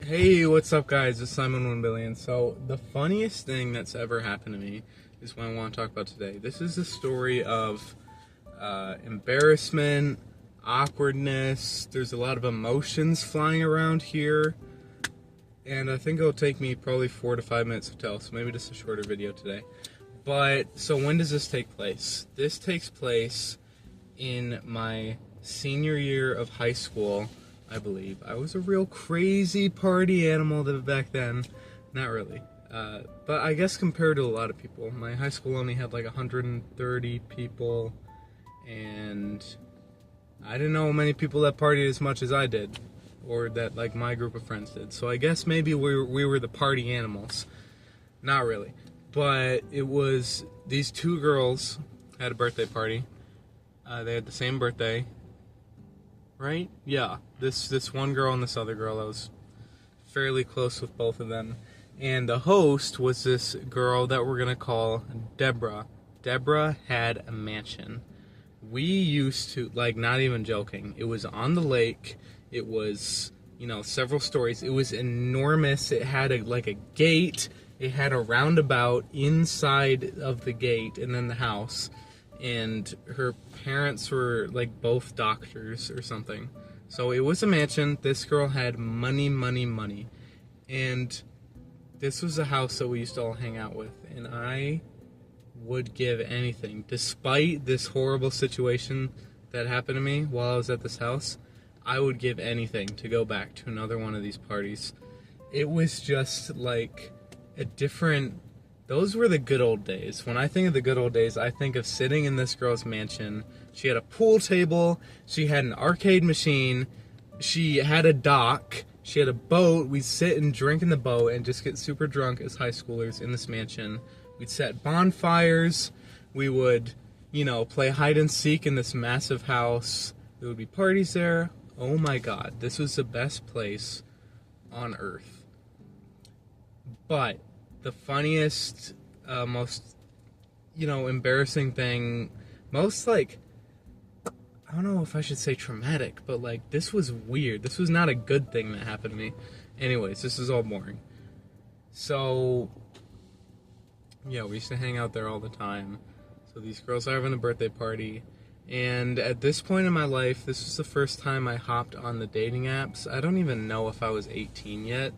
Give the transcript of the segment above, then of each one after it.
Hey, what's up, guys? It's Simon 1 Billion. So, the funniest thing that's ever happened to me is what I want to talk about today. This is a story of embarrassment, awkwardness. There's a lot of emotions flying around here, and I think it'll take me probably 4 to 5 minutes to tell, so maybe just a shorter video today. But, so when does this take place? This takes place in my senior year of high school, I believe. I was a real crazy party animal back then. Not really. But I guess compared to a lot of people, my high school only had like 130 people, and I didn't know many people that partied as much as I did, or that like my group of friends did. So I guess maybe we were the party animals. Not really. But it was these two girls had a birthday party. They had the same birthday, right? Yeah, this one girl and this other girl. I was fairly close with both of them. And the host was this girl that we're going to call Deborah. Deborah had a mansion. We used to, like, not even joking, it was on the lake. It was, several stories. It was enormous. It had like a gate. It had a roundabout inside of the gate and then the house. And her parents were like both doctors or something. So it was a mansion. This girl had money, money, money. And this was a house that we used to all hang out with. And I would give anything. Despite this horrible situation that happened to me while I was at this house, I would give anything to go back to another one of these parties. It was just like a different... Those were the good old days. When I think of the good old days, I think of sitting in this girl's mansion. She had a pool table. She had an arcade machine. She had a dock. She had a boat. We'd sit and drink in the boat and just get super drunk as high schoolers in this mansion. We'd set bonfires. We would, play hide and seek in this massive house. There would be parties there. Oh my God, this was the best place on earth. But the funniest, most, embarrassing thing, most, I don't know if I should say traumatic, but, this was weird. This was not a good thing that happened to me. Anyways, this is all boring. So, yeah, we used to hang out there all the time. So these girls are having a birthday party. And at this point in my life, this was the first time I hopped on the dating apps. I don't even know if I was 18 yet.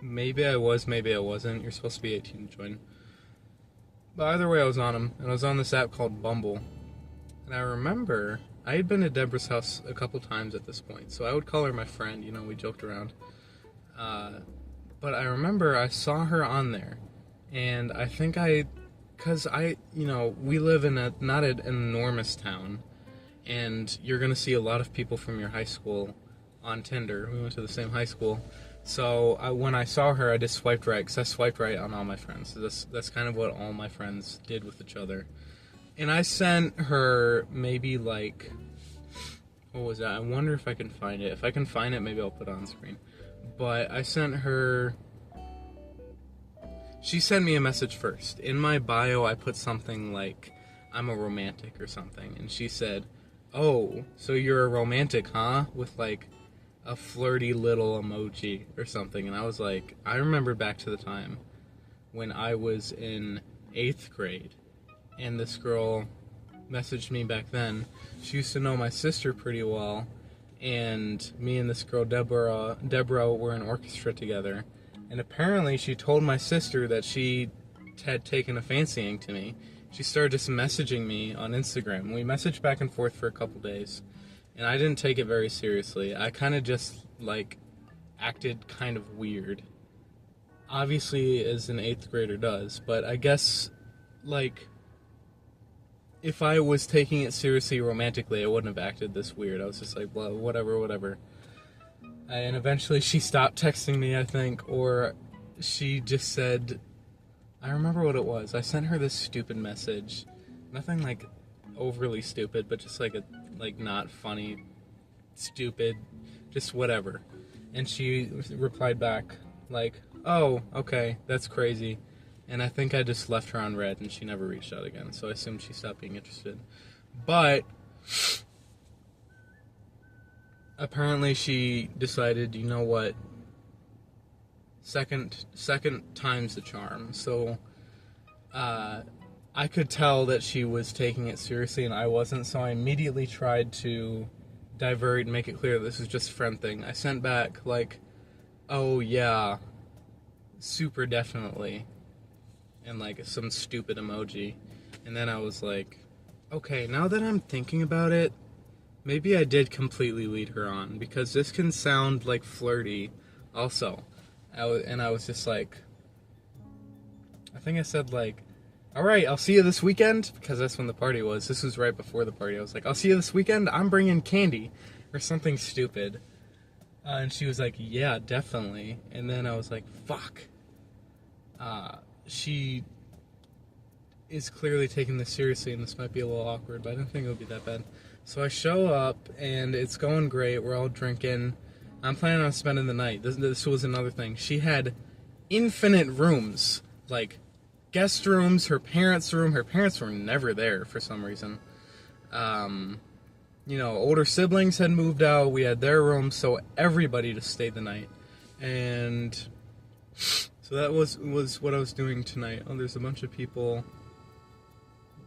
Maybe I was, maybe I wasn't. You're supposed to be 18 to join. But either way, I was on them. And I was on this app called Bumble. And I remember I had been to Deborah's house a couple times at this point. So I would call her my friend. We joked around. But I remember I saw her on there. And I think because we live in not an enormous town. And you're going to see a lot of people from your high school on Tinder. We went to the same high school. So when I saw her, I just swiped right, because I swiped right on all my friends. So that's kind of what all my friends did with each other. And I sent her maybe what was that? I wonder if I can find it. If I can find it, maybe I'll put it on screen. But I sent her... She sent me a message first. In my bio, I put something like, I'm a romantic or something. And she said, oh, so you're a romantic, huh? With a flirty little emoji or something. And I was like, I remember back to the time when I was in 8th grade and this girl messaged me back then. She used to know my sister pretty well, and me and this girl Deborah were in orchestra together, and apparently she told my sister that she had taken a fancying to me. She started just messaging me on Instagram. We messaged back and forth for a couple days. And I didn't take it very seriously. I kind of just, acted kind of weird. Obviously, as an 8th grader does. But I guess, if I was taking it seriously romantically, I wouldn't have acted this weird. I was just like, well, whatever. And eventually she stopped texting me, I think. Or she just said... I remember what it was. I sent her this stupid message. Nothing, overly stupid, but just not funny, stupid, just whatever. And she replied back oh, okay, that's crazy. And I think I just left her on red and she never reached out again, so I assumed she stopped being interested. But apparently she decided, you know what, second time's the charm. So I could tell that she was taking it seriously and I wasn't, so I immediately tried to divert and make it clear this is just a friend thing. I sent back like, oh yeah, super definitely, and like some stupid emoji. And then I was like, okay, now that I'm thinking about it, maybe I did completely lead her on, because this can sound like flirty also. I was just like, I think I said like, all right, I'll see you this weekend, because that's when the party was. This was right before the party. I was like, I'll see you this weekend. I'm bringing candy, or something stupid. And she was like, yeah, definitely. And then I was like, fuck. She is clearly taking this seriously, and this might be a little awkward, but I didn't think it would be that bad. So I show up, and it's going great. We're all drinking. I'm planning on spending the night. This was another thing. She had infinite rooms, like guest rooms, her parents' room. Her parents were never there for some reason. You know, older siblings had moved out. We had their rooms, so everybody just stayed the night. And so that was what I was doing tonight. Oh, there's a bunch of people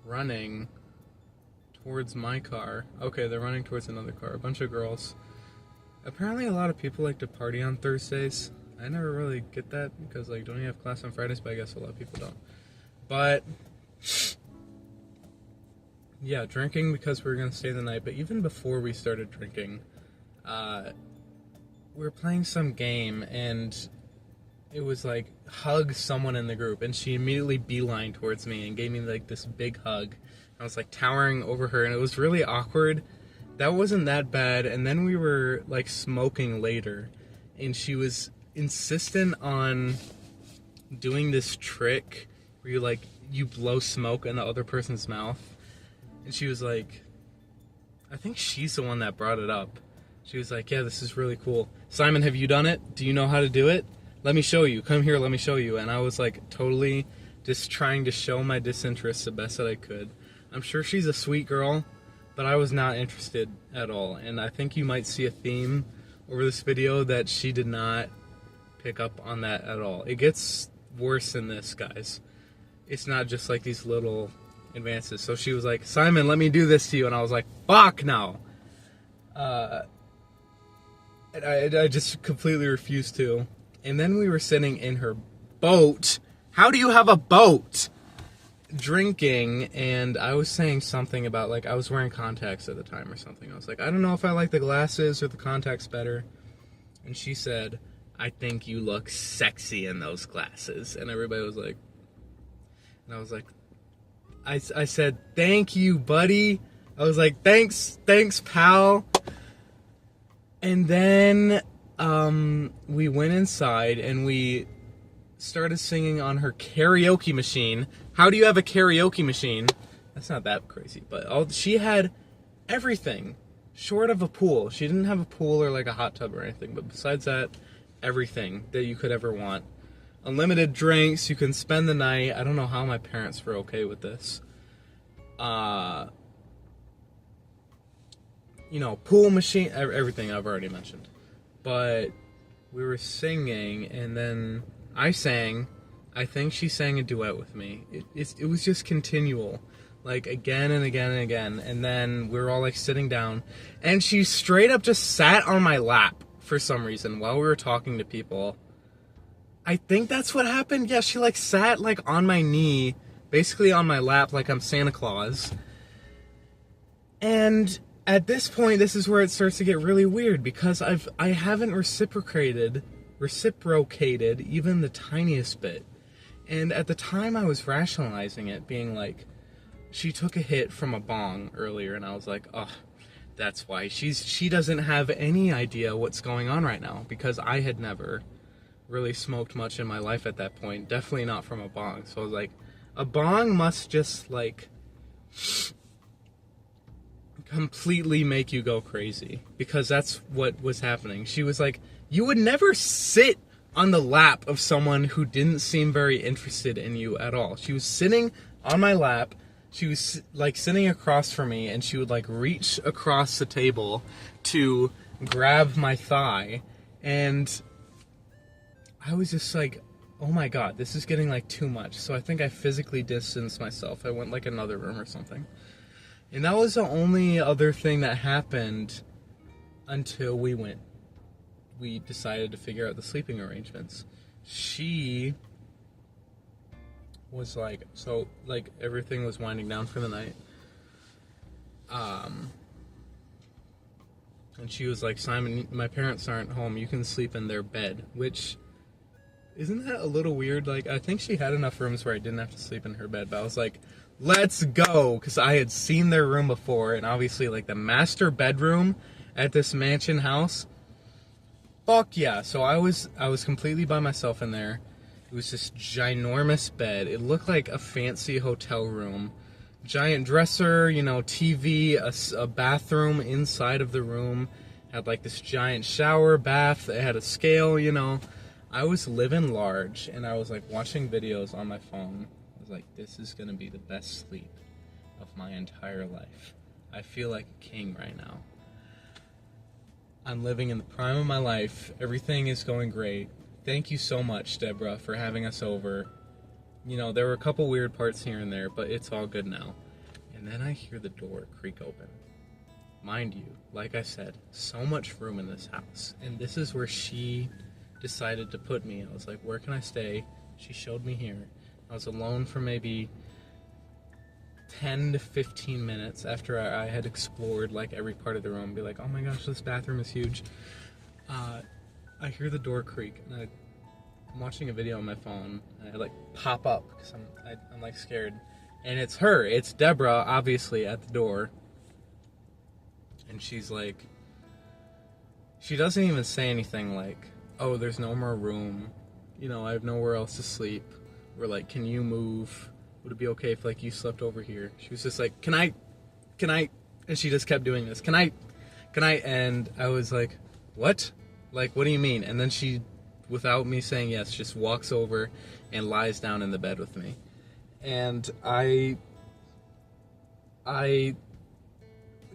running towards my car. Okay, they're running towards another car. A bunch of girls. Apparently a lot of people like to party on Thursdays. I never really get that, because like, don't you have class on Fridays? But I guess a lot of people don't. But yeah, drinking because we were going to stay the night. But even before we started drinking, we were playing some game, and it was like, hug someone in the group. And she immediately beelined towards me and gave me like this big hug. I was like towering over her, and it was really awkward. That wasn't that bad. And then we were like smoking later, and she was insistent on doing this trick where you blow smoke in the other person's mouth. And she was like, I think she's the one that brought it up. She was like, yeah, this is really cool. Simon, have you done it? Do you know how to do it? Let me show you. Come here, let me show you. And I was like totally just trying to show my disinterest the best that I could. I'm sure she's a sweet girl, but I was not interested at all. And I think you might see a theme over this video that she did not pick up on that at all. It gets worse than this, guys. It's not just like these little advances. So she was like, Simon, let me do this to you. And I was like, fuck no. I just completely refused to. And then we were sitting in her boat. How do you have a boat? Drinking, and I was saying something about, like, I was wearing contacts at the time or something. I was like, I don't know if I like the glasses or the contacts better. And she said, I think you look sexy in those glasses. And everybody was like, and I was like, I said, thank you, buddy. I was like, thanks, pal. And then we went inside and we started singing on her karaoke machine. How do you have a karaoke machine? That's not that crazy, but she had everything short of a pool. She didn't have a pool or like a hot tub or anything, but besides that, everything that you could ever want. Unlimited drinks, you can spend the night. I don't know how my parents were okay with this. You know, pool machine, everything I've already mentioned. But we were singing, and then I sang. I think she sang a duet with me. It was just continual, like again and again and again. And then we were all like sitting down, and she straight up just sat on my lap for some reason while we were talking to people. I think that's what happened. Yeah, she like sat like on my knee, basically on my lap, like I'm Santa Claus. And at this point, this is where it starts to get really weird, because I haven't reciprocated even the tiniest bit. And at the time I was rationalizing it, being like, she took a hit from a bong earlier, and I was like, oh, that's why. She doesn't have any idea what's going on right now, because I had never really smoked much in my life at that point. Definitely not from a bong. So I was like, a bong must just like completely make you go crazy, because that's what was happening. She was like, you would never sit on the lap of someone who didn't seem very interested in you at all. She was sitting on my lap. She was like sitting across from me, and she would like reach across the table to grab my thigh, and I was just like, oh my god, this is getting like too much. So I think I physically distanced myself. I went like another room or something. And that was the only other thing that happened until we decided to figure out the sleeping arrangements. She was like, so like everything was winding down for the night. And she was like, Simon, my parents aren't home. You can sleep in their bed, which isn't that a little weird? Like, I think she had enough rooms where I didn't have to sleep in her bed, but I was like, let's go, because I had seen their room before, and obviously, like, the master bedroom at this mansion house, fuck yeah. So I was completely by myself in there. It was this ginormous bed. It looked like a fancy hotel room. Giant dresser, you know, TV, a bathroom inside of the room. Had like this giant shower, bath. It had a scale, you know. I was living large, and I was like watching videos on my phone. I was like, this is gonna be the best sleep of my entire life. I feel like a king right now. I'm living in the prime of my life. Everything is going great. Thank you so much, Deborah, for having us over. You know, there were a couple weird parts here and there, but it's all good now. And then I hear the door creak open. Mind you, like I said, so much room in this house. And this is where she decided to put me. I was like, where can I stay? She showed me here. I was alone for maybe 10 to 15 minutes after I had explored like every part of the room. Be like, oh my gosh, this bathroom is huge. I hear the door creak, and I'm watching a video on my phone, and I like pop up because I'm like scared, and it's her. It's Deborah, obviously, at the door, and she's like, she doesn't even say anything like, oh, there's no more room, you know, I have nowhere else to sleep, or like, can you move? Would it be okay if like you slept over here? She was just like, can I, and she just kept doing this. Can I, and I was like, what? Like, what do you mean? And then she, without me saying yes, just walks over and lies down in the bed with me. And I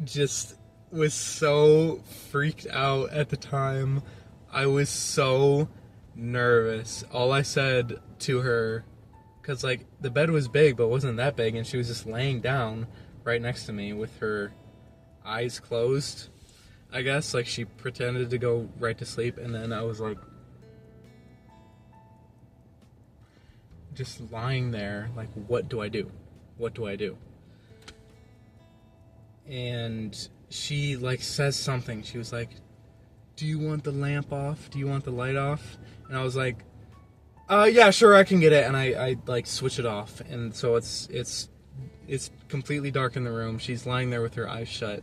just was so freaked out at the time. I was so nervous. All I said to her, because like the bed was big but wasn't that big, and she was just laying down right next to me with her eyes closed, I guess. Like, she pretended to go right to sleep, and then I was like just lying there like, what do I do? What do I do? And she like says something. She was like, do you want the lamp off? Do you want the light off? And I was like, yeah, sure, I can get it. And I like switch it off, and so it's completely dark in the room. She's lying there with her eyes shut,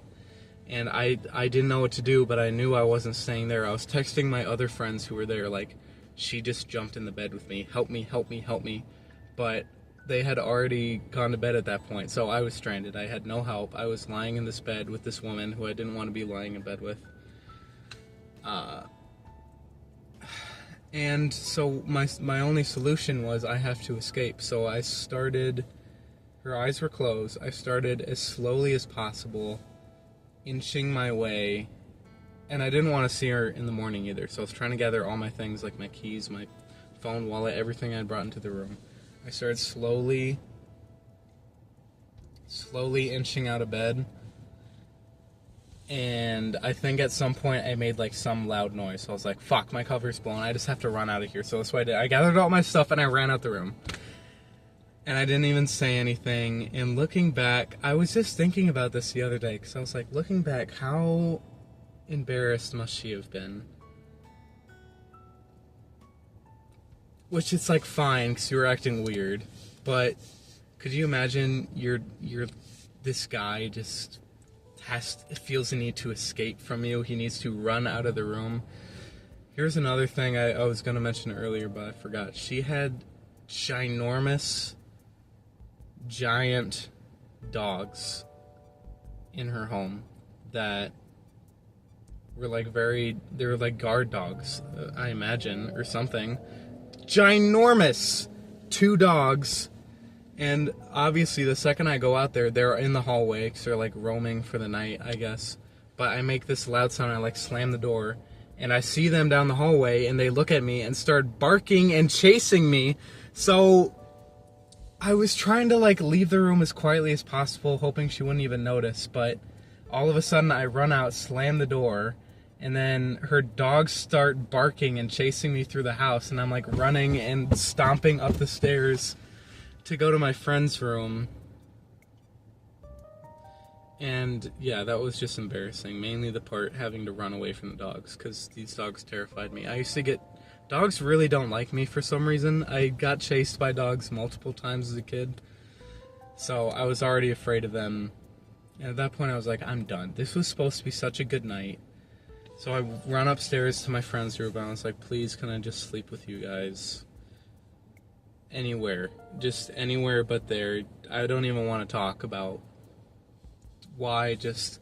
and I didn't know what to do, but I knew I wasn't staying there. I was texting my other friends who were there, like, she just jumped in the bed with me. Help me, help me, help me. But they had already gone to bed at that point, so I was stranded. I had no help. I was lying in this bed with this woman who I didn't want to be lying in bed with. And so my only solution was I have to escape. So I started, her eyes were closed. I started as slowly as possible, inching my way, and I didn't want to see her in the morning either. So I was trying to gather all my things, like my keys, my phone, wallet, everything I'd brought into the room. I started slowly inching out of bed. And I think at some point I made like some loud noise. So I was like, fuck, my cover's blown. I just have to run out of here. So that's what I did. I gathered all my stuff and I ran out the room. And I didn't even say anything. And looking back, I was just thinking about this the other day. Because I was like, looking back, how embarrassed must she have been? Which it's like fine, because you were acting weird. But could you imagine you're this guy just feels the need to escape from you. He needs to run out of the room. Here's another thing I was going to mention earlier, but I forgot. She had ginormous, giant dogs in her home that were like they were like guard dogs, I imagine, or something. Ginormous 2 dogs. And obviously, the second I go out there, they're in the hallway because they're like roaming for the night, I guess. but I make this loud sound. I like slam the door, and I see them down the hallway, and they look at me and start barking and chasing me. So I was trying to like leave the room as quietly as possible, hoping she wouldn't even notice, but all of a sudden I run out, slam the door, and then her dogs start barking and chasing me through the house, and I'm like running and stomping up the stairs to go to my friend's room. And yeah, that was just embarrassing. Mainly the part having to run away from the dogs, because these dogs terrified me. I used to get... Dogs really don't like me for some reason. I got chased by dogs multiple times as a kid, so I was already afraid of them. And at that point I was like, I'm done. This was supposed to be such a good night. So I run upstairs to my friend's room, and I was like, please, can I just sleep with you guys? Anywhere. Just anywhere but there. I don't even want to talk about why, just...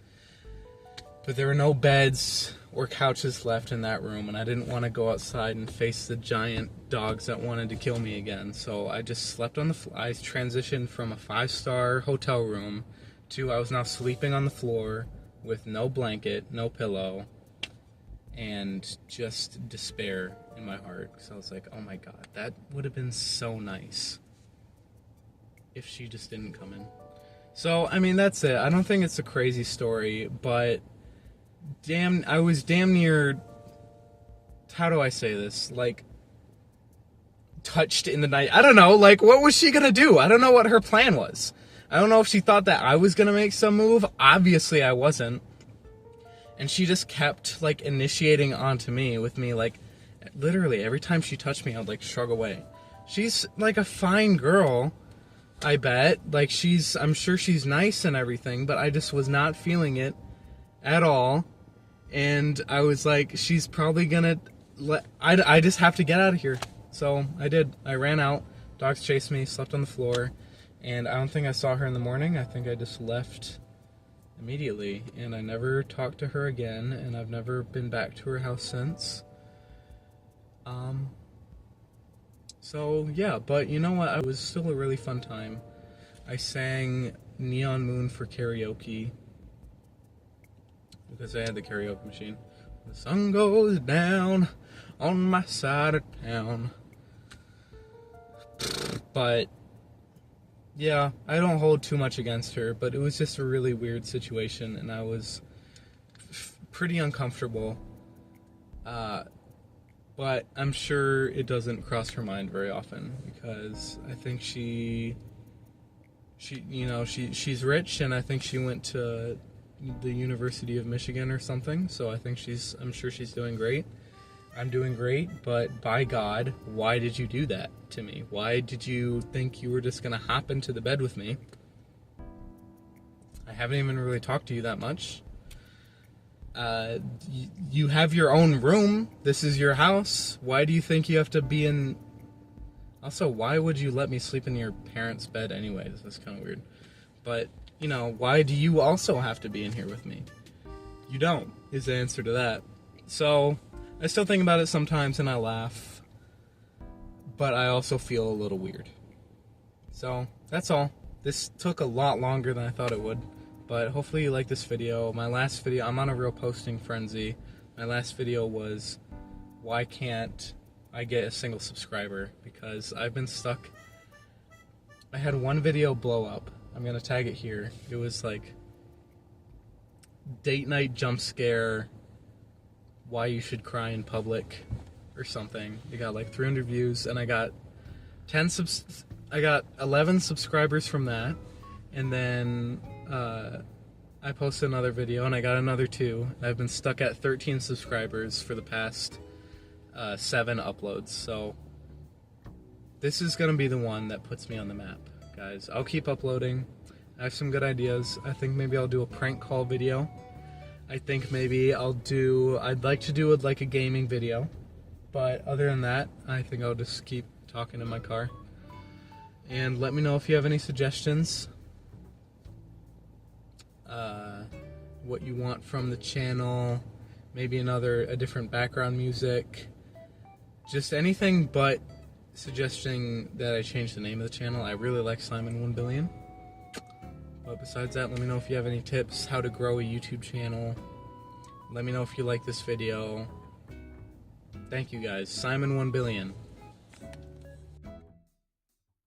But there were no beds or couches left in that room, and I didn't want to go outside and face the giant dogs that wanted to kill me again. So I just slept on the floor. I transitioned from a 5-star hotel room to I was now sleeping on the floor with no blanket, no pillow, and just despair in my heart. Because I was like, oh my god, that would have been so nice if she just didn't come in. So, I mean, that's it. I don't think it's a crazy story, but I was damn near, how do I say this? Like, touched in the night. I don't know, like, what was she gonna do? I don't know what her plan was. I don't know if she thought that I was gonna make some move. Obviously, I wasn't. And she just kept, like, initiating onto me with me, like, literally, every time she touched me, I'd, like, shrug away. She's, like, a fine girl, I bet. Like, I'm sure she's nice and everything, but I just was not feeling it at all. And I was like, she's probably gonna I just have to get out of here. So I did. I ran out. Dogs chased me, slept on the floor, and I don't think I saw her in the morning. I think I just left immediately, and I never talked to her again, and I've never been back to her house since. So yeah, but you know what? It was still a really fun time. I sang Neon Moon for karaoke, because I had the karaoke machine. The sun goes down on my side of town. But yeah, I don't hold too much against her, but it was just a really weird situation, and I was pretty uncomfortable. But I'm sure it doesn't cross her mind very often, because I think she's rich, and I think she went to the University of Michigan or something, so I'm sure she's doing great. I'm doing great, but by God, why did you do that to me? Why did you think you were just gonna hop into the bed with me? I haven't even really talked to you that much. You have your own room. This is your house. Why do you think you have to be in... Also, why would you let me sleep in your parents' bed anyways? That's kind of weird. But, you know, why do you also have to be in here with me? You don't, is the answer to that. So, I still think about it sometimes and I laugh. But I also feel a little weird. So, that's all. This took a lot longer than I thought it would. But hopefully you like this video. My last video, I'm on a real posting frenzy. My last video was, why can't I get a single subscriber? Because I've been stuck. I had one video blow up. I'm going to tag it here. It was like, date night jump scare, why you should cry in public, or something. It got like 300 views, and I got 11 subscribers from that. And then I posted another video, and I got another 2. I've been stuck at 13 subscribers for the past 7 uploads. So this is going to be the one that puts me on the map, guys. I'll keep uploading. I have some good ideas. I think maybe I'll do a prank call video. I think maybe I'd like to do like a gaming video. But other than that, I think I'll just keep talking in my car. And let me know if you have any suggestions. What you want from the channel, maybe a different background music, just anything but suggesting that I change the name of the channel. I really like Simon 1 Billion. But besides that, let me know if you have any tips, how to grow a YouTube channel, Let me know if you like this video. Thank you guys. Simon 1 billion.